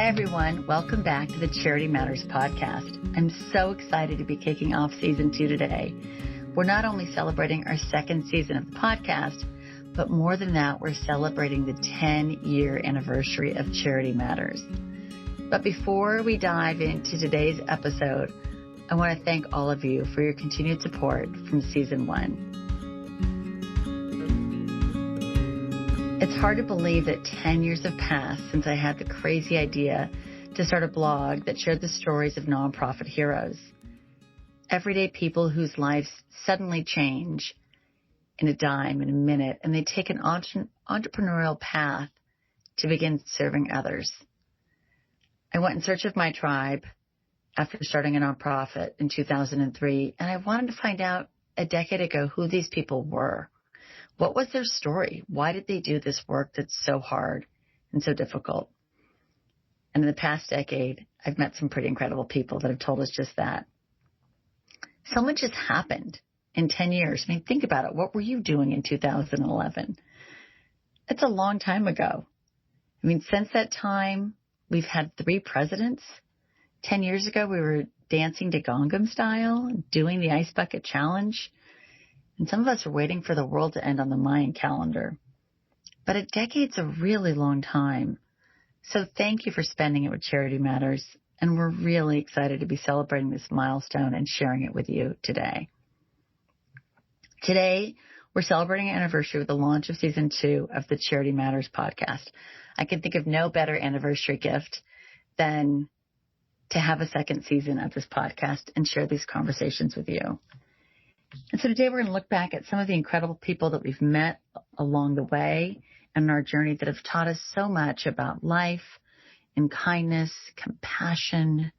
everyone. Welcome back to the Charity Matters podcast. I'm so excited to be kicking off season 2 today. We're not only celebrating our second season of the podcast, but more than that, we're celebrating the 10-year anniversary of Charity Matters. But before we dive into today's episode, I want to thank all of you for your continued support from season 1. It's hard to believe that 10 years have passed since I had the crazy idea to start a blog that shared the stories of nonprofit heroes. Everyday people whose lives suddenly change in a dime, in a minute, and they take an entrepreneurial path to begin serving others. I went in search of my tribe after starting a nonprofit in 2003, and I wanted to find out a decade ago who these people were. What was their story? Why did they do this work that's so hard and so difficult? And in the past decade, I've met some pretty incredible people that have told us just that. So much has happened in 10 years. I mean, think about it. What were you doing in 2011? It's a long time ago. I mean, since that time, we've had 3 presidents. 10 years ago, we were dancing to Gangnam Style, doing the Ice Bucket Challenge. And some of us are waiting for the world to end on the Mayan calendar. But a decade's a really long time. So thank you for spending it with Charity Matters. And we're really excited to be celebrating this milestone and sharing it with you today. Today, we're celebrating an anniversary with the launch of season 2 of the Charity Matters podcast. I can think of no better anniversary gift than to have a second season of this podcast and share these conversations with you. And so today we're going to look back at some of the incredible people that we've met along the way and our journey that have taught us so much about life and kindness, compassion,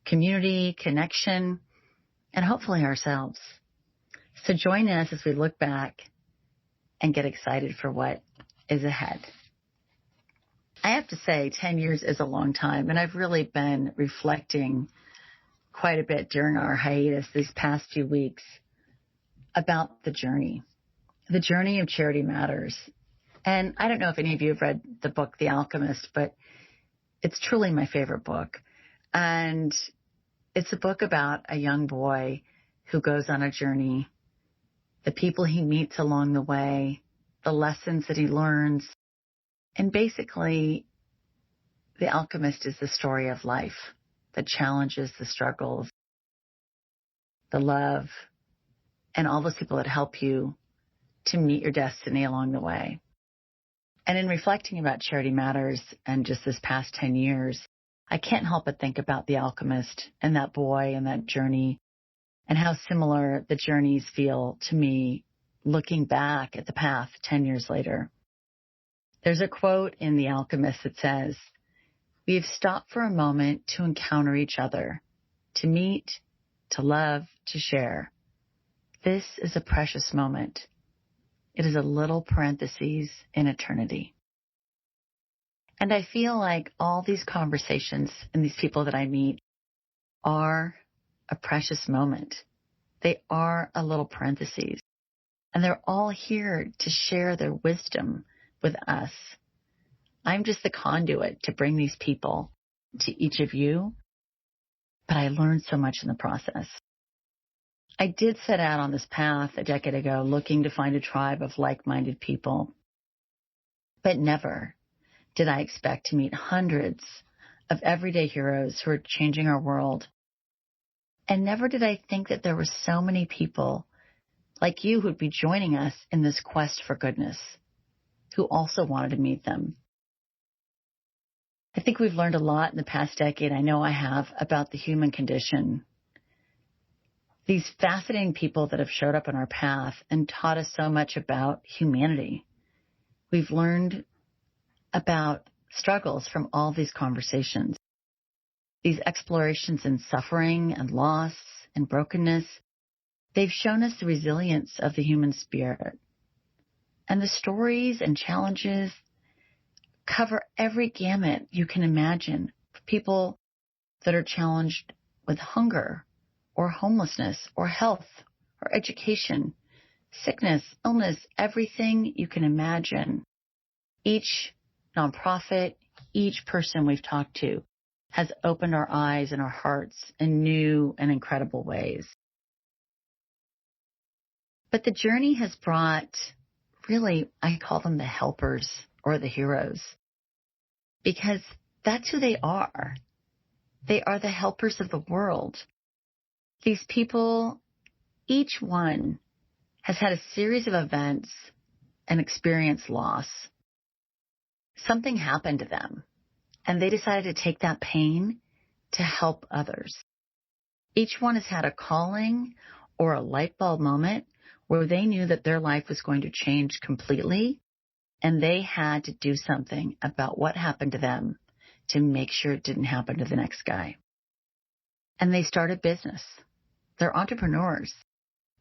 community, connection, and hopefully ourselves. So join us as we look back and get excited for what is ahead. I have to say 10 years is a long time, and I've really been reflecting quite a bit during our hiatus these past few weeks about the journey of Charity Matters. And I don't know if any of you have read the book, The Alchemist, but it's truly my favorite book. And it's a book about a young boy who goes on a journey, the people he meets along the way, the lessons that he learns. And basically, The Alchemist is the story of life, the challenges, the struggles, the love, and all those people that help you to meet your destiny along the way. And in reflecting about Charity Matters and just this past 10 years, I can't help but think about The Alchemist and that boy and that journey and how similar the journeys feel to me looking back at the path 10 years later. There's a quote in The Alchemist that says, "We have stopped for a moment to encounter each other, to meet, to love, to share. This is a precious moment. It is a little parenthesis in eternity." And I feel like all these conversations and these people that I meet are a precious moment. They are a little parenthesis. And they're all here to share their wisdom with us. I'm just the conduit to bring these people to each of you, but I learned so much in the process. I did set out on this path a decade ago looking to find a tribe of like-minded people, but never did I expect to meet hundreds of everyday heroes who are changing our world. And never did I think that there were so many people like you who'd be joining us in this quest for goodness, who also wanted to meet them. I think we've learned a lot in the past decade, I know I have, about the human condition. These fascinating people that have showed up on our path and taught us so much about humanity. We've learned about struggles from all these conversations. These explorations in suffering and loss and brokenness, they've shown us the resilience of the human spirit. And the stories and challenges cover every gamut you can imagine. People that are challenged with hunger, or homelessness, or health, or education, sickness, illness, everything you can imagine. Each nonprofit, each person we've talked to has opened our eyes and our hearts in new and incredible ways. But the journey has brought, really, I call them the helpers or the heroes, because that's who they are. They are the helpers of the world. These people, each one has had a series of events and experienced loss. Something happened to them, and they decided to take that pain to help others. Each one has had a calling or a light bulb moment where they knew that their life was going to change completely, and they had to do something about what happened to them to make sure it didn't happen to the next guy. And they started business. They're entrepreneurs.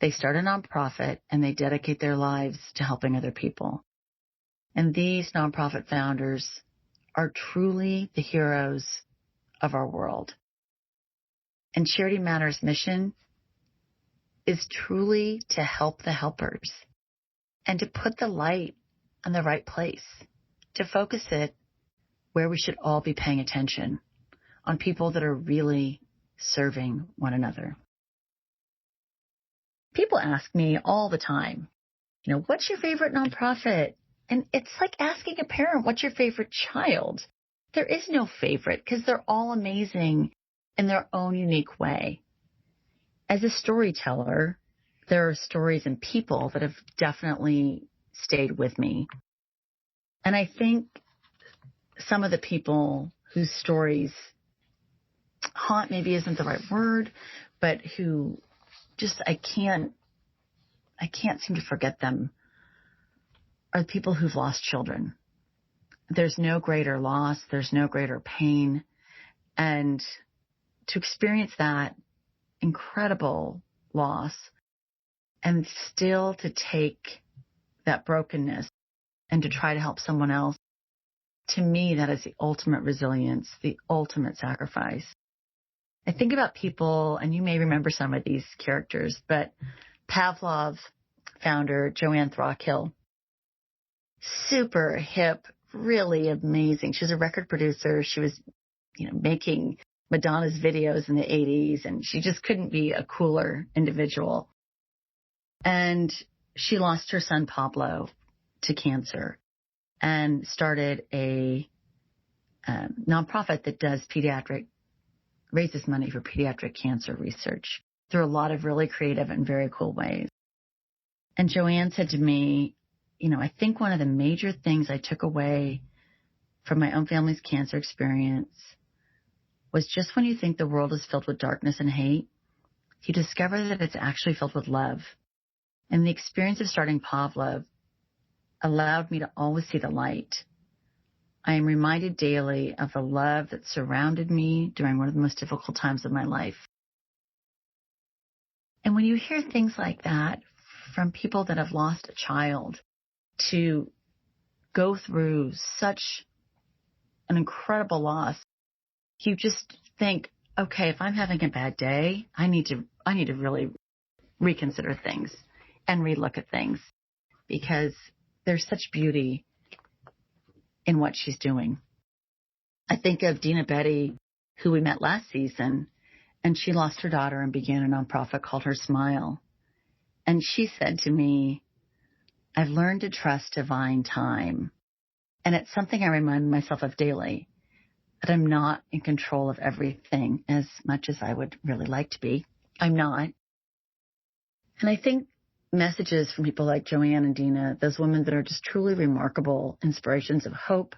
They start a nonprofit, and they dedicate their lives to helping other people. And these nonprofit founders are truly the heroes of our world. And Charity Matters' mission is truly to help the helpers and to put the light in the right place, to focus it where we should all be paying attention, on people that are really serving one another. People ask me all the time, what's your favorite nonprofit? And it's like asking a parent, what's your favorite child? There is no favorite because they're all amazing in their own unique way. As a storyteller, there are stories and people that have definitely stayed with me. And I think some of the people whose stories haunt maybe isn't the right word, but who just I can't seem to forget them, are the people who've lost children. There's no greater loss. There's no greater pain. And to experience that incredible loss and still to take that brokenness and to try to help someone else, to me, that is the ultimate resilience, the ultimate sacrifice. I think about people, and you may remember some of these characters, but Pavlov founder Joanne Throckhill, super hip, really amazing. She was a record producer. She was, making Madonna's videos in the 80s, and she just couldn't be a cooler individual. And she lost her son Pablo to cancer and started a nonprofit that does raises money for pediatric cancer research through a lot of really creative and very cool ways. And Joanne said to me, I think one of the major things I took away from my own family's cancer experience was just when you think the world is filled with darkness and hate, you discover that it's actually filled with love. And the experience of starting Pavlov allowed me to always see the light. I am reminded daily of the love that surrounded me during one of the most difficult times of my life. And when you hear things like that from people that have lost a child, to go through such an incredible loss, you just think, okay, if I'm having a bad day, I need to really reconsider things and relook at things, because there's such beauty in what she's doing. I think of Dina Betty, who we met last season, and she lost her daughter and began a nonprofit called Her Smile. And she said to me, I've learned to trust divine time. And it's something I remind myself of daily, that I'm not in control of everything as much as I would really like to be. I'm not. And I think messages from people like Joanne and Dina, those women that are just truly remarkable inspirations of hope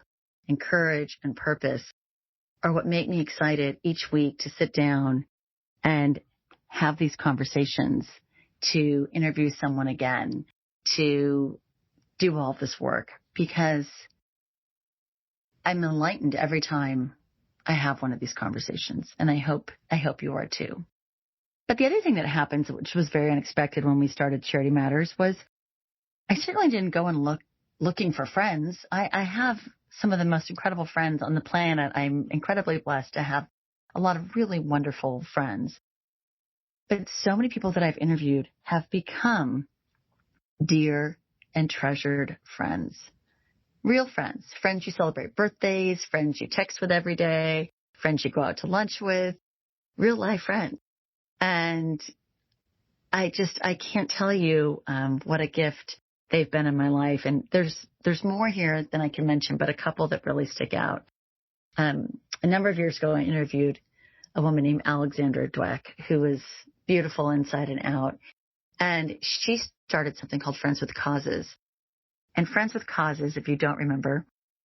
and courage and purpose, are what make me excited each week to sit down and have these conversations, to interview someone again, to do all this work, because I'm enlightened every time I have one of these conversations, and I hope you are too. But the other thing that happens, which was very unexpected when we started Charity Matters, was I certainly didn't go and looking for friends. I have some of the most incredible friends on the planet. I'm incredibly blessed to have a lot of really wonderful friends. But so many people that I've interviewed have become dear and treasured friends. Real friends. Friends you celebrate birthdays, friends you text with every day, friends you go out to lunch with, real life friends. And I can't tell you what a gift they've been in my life. And there's more here than I can mention, but a couple that really stick out. A number of years ago, I interviewed a woman named Alexandra Dweck, who was beautiful inside and out. And she started something called Friends with Causes. And Friends with Causes, if you don't remember,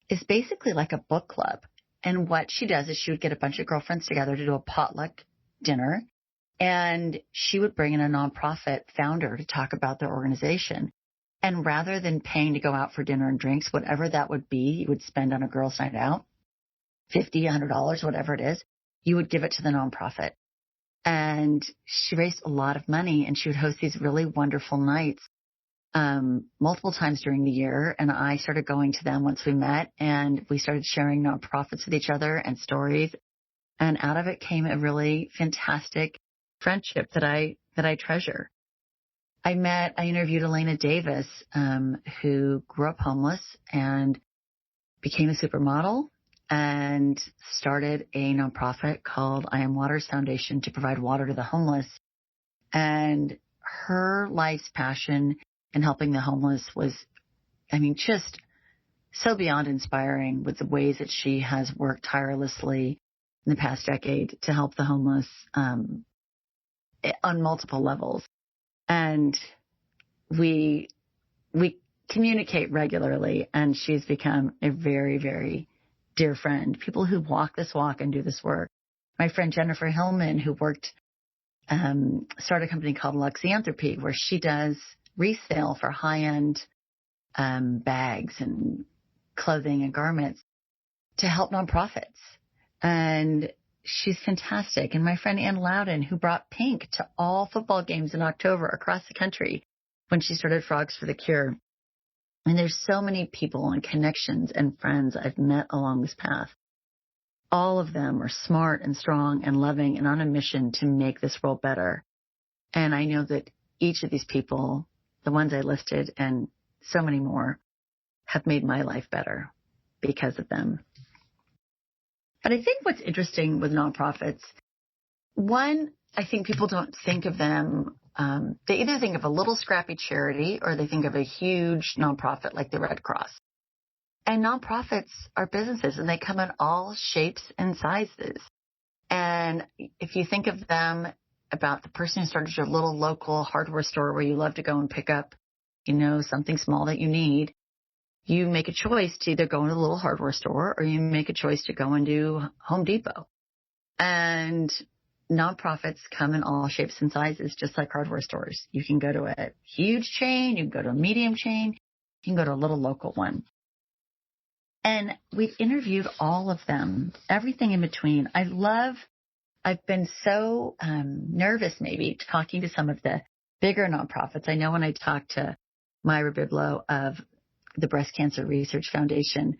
is basically like a book club. And what she does is she would get a bunch of girlfriends together to do a potluck dinner. And she would bring in a nonprofit founder to talk about their organization. And rather than paying to go out for dinner and drinks, whatever that would be, you would spend on a girls' night out, $50, $100, whatever it is, you would give it to the nonprofit. And she raised a lot of money, and she would host these really wonderful nights multiple times during the year. And I started going to them once we met, and we started sharing nonprofits with each other and stories. And out of it came a really fantastic friendship that I treasure. I interviewed Elena Davis, who grew up homeless and became a supermodel and started a nonprofit called I Am Waters Foundation to provide water to the homeless. And her life's passion in helping the homeless was, just so beyond inspiring with the ways that she has worked tirelessly in the past decade to help the homeless on multiple levels. And we communicate regularly, and she's become a very, very dear friend. People who walk this walk and do this work. My friend Jennifer Hillman, who started a company called Luxanthropy, where she does resale for high-end bags and clothing and garments to help nonprofits. And she's fantastic. And my friend Ann Loudon, who brought pink to all football games in October across the country when she started Frogs for the Cure. And there's so many people and connections and friends I've met along this path. All of them are smart and strong and loving and on a mission to make this world better. And I know that each of these people, the ones I listed and so many more, have made my life better because of them. But I think what's interesting with nonprofits, one, I think people don't think of them. They either think of a little scrappy charity or they think of a huge nonprofit like the Red Cross. And nonprofits are businesses, and they come in all shapes and sizes. And if you think of them about the person who started your little local hardware store where you love to go and pick up, something small that you need, you make a choice to either go into a little hardware store or you make a choice to go and do Home Depot. And nonprofits come in all shapes and sizes, just like hardware stores. You can go to a huge chain, you can go to a medium chain, you can go to a little local one. And we've interviewed all of them, everything in between. I've been so nervous maybe talking to some of the bigger nonprofits. I know when I talked to Myra Biblow of the Breast Cancer Research Foundation,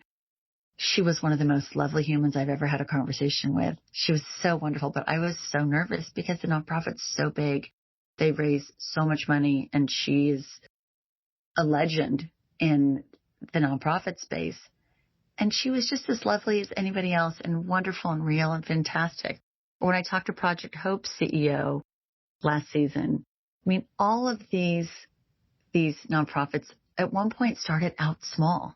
she was one of the most lovely humans I've ever had a conversation with. She was so wonderful, but I was so nervous because the nonprofit's so big. They raise so much money, and she's a legend in the nonprofit space. And she was just as lovely as anybody else and wonderful and real and fantastic. When I talked to Project Hope's CEO last season, all of these nonprofits at one point started out small.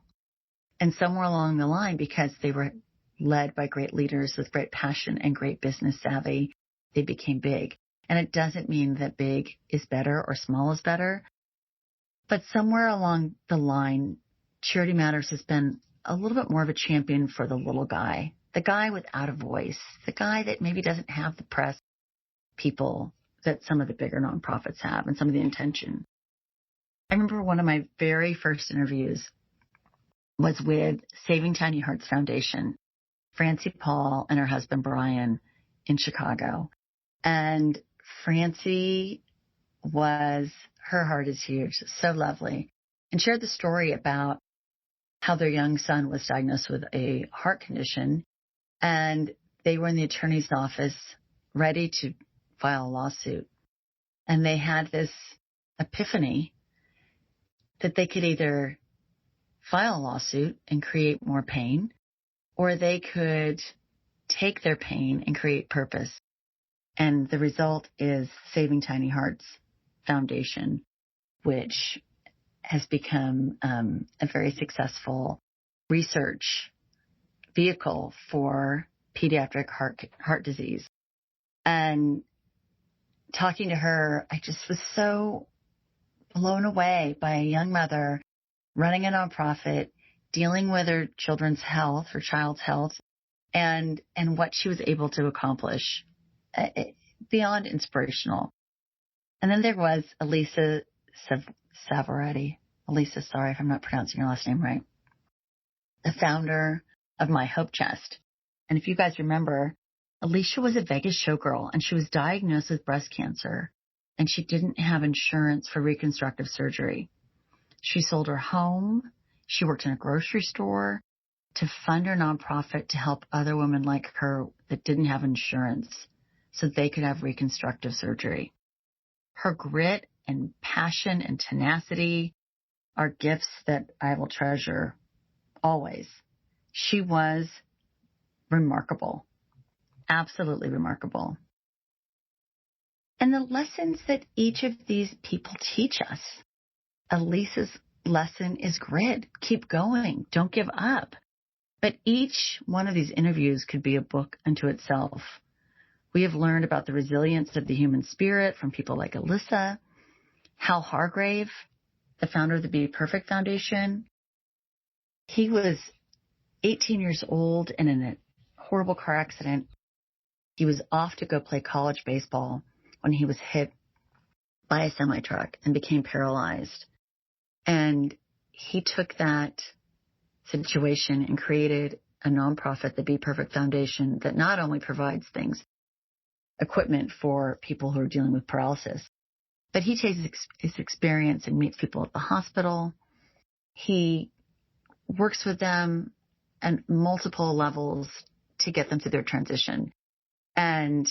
And somewhere along the line, because they were led by great leaders with great passion and great business savvy, they became big. And it doesn't mean that big is better or small is better. But somewhere along the line, Charity Matters has been a little bit more of a champion for the little guy, the guy without a voice, the guy that maybe doesn't have the press people that some of the bigger nonprofits have and some of the intention. I remember one of my very first interviews was with Saving Tiny Hearts Foundation, Francie Paul and her husband Brian in Chicago. And Francie her heart is huge, so lovely, and shared the story about how their young son was diagnosed with a heart condition, and they were in the attorney's office ready to file a lawsuit. And they had this epiphany that they could either file a lawsuit and create more pain, or they could take their pain and create purpose. And the result is Saving Tiny Hearts Foundation, which has become a very successful research vehicle for pediatric heart disease. And talking to her, I just was so blown away by a young mother running a nonprofit, dealing with her children's health, her child's health, and what she was able to accomplish. Beyond inspirational. And then there was Elisa Savaretti. Elisa, sorry if I'm not pronouncing your last name right. The founder of My Hope Chest. And if you guys remember, Alicia was a Vegas showgirl and she was diagnosed with breast cancer and she didn't have insurance for reconstructive surgery. She sold her home. She worked in a grocery store to fund her nonprofit to help other women like her that didn't have insurance so they could have reconstructive surgery. Her grit and passion and tenacity are gifts that I will treasure always. She was remarkable, absolutely remarkable. And the lessons that each of these people teach us. Elisa's lesson is grit. Keep going. Don't give up. But each one of these interviews could be a book unto itself. We have learned about the resilience of the human spirit from people like Elisa, Hal Hargrave, the founder of the Be Perfect Foundation. He was 18 years old and in a horrible car accident. He was off to go play college baseball when he was hit by a semi-truck and became paralyzed. And he took that situation and created a nonprofit, the Be Perfect Foundation, that not only provides things, equipment for people who are dealing with paralysis, but he takes his experience and meets people at the hospital. He works with them at multiple levels to get them through their transition. And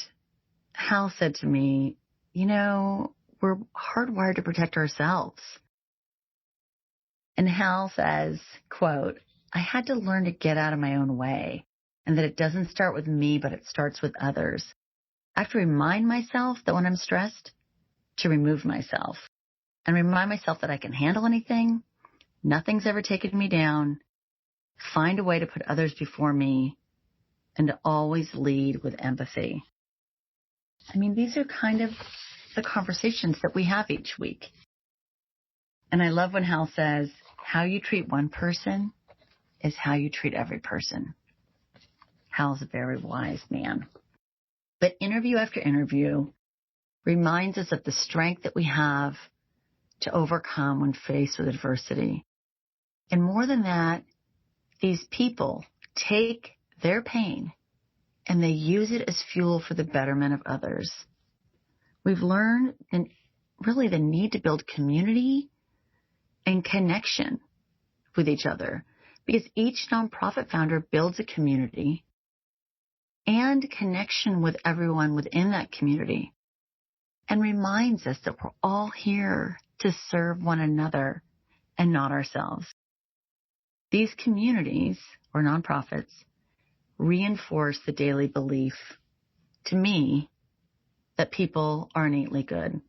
Hal said to me, you know, we're hardwired to protect ourselves. And Hal says, quote, I had to learn to get out of my own way and that it doesn't start with me, but it starts with others. I have to remind myself that when I'm stressed, to remove myself and remind myself that I can handle anything. Nothing's ever taken me down. Find a way to put others before me and to always lead with empathy. I mean, these are kind of the conversations that we have each week. And I love when Hal says, how you treat one person is how you treat every person. Hal's a very wise man. But interview after interview reminds us of the strength that we have to overcome when faced with adversity. And more than that, these people take their pain and they use it as fuel for the betterment of others. We've learned really the need to build community and connection with each other because each nonprofit founder builds a community and connection with everyone within that community and reminds us that we're all here to serve one another and not ourselves. These communities or nonprofits reinforce the daily belief, to me, that people are innately good.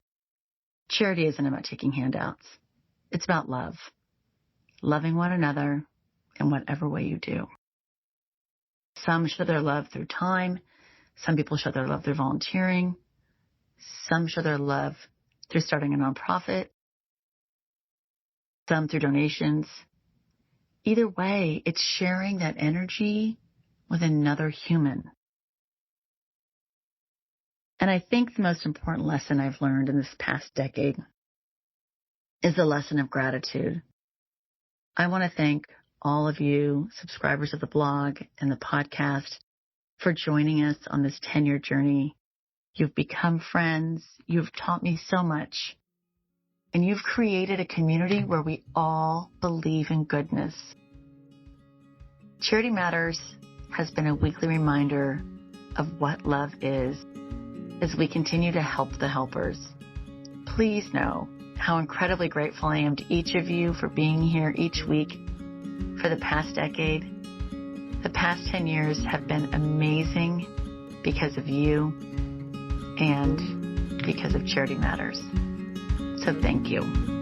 Charity isn't about taking handouts. It's about love, loving one another in whatever way you do. Some show their love through time. Some people show their love through volunteering. Some show their love through starting a nonprofit. Some through donations. Either way, it's sharing that energy with another human. And I think the most important lesson I've learned in this past decade is the lesson of gratitude. I want to thank all of you subscribers of the blog and the podcast for joining us on this 10-year journey. You've become friends. You've taught me so much. And you've created a community where we all believe in goodness. Charity Matters has been a weekly reminder of what love is as we continue to help the helpers. Please know how incredibly grateful I am to each of you for being here each week for the past decade. The past 10 years have been amazing because of you and because of Charity Matters. So thank you.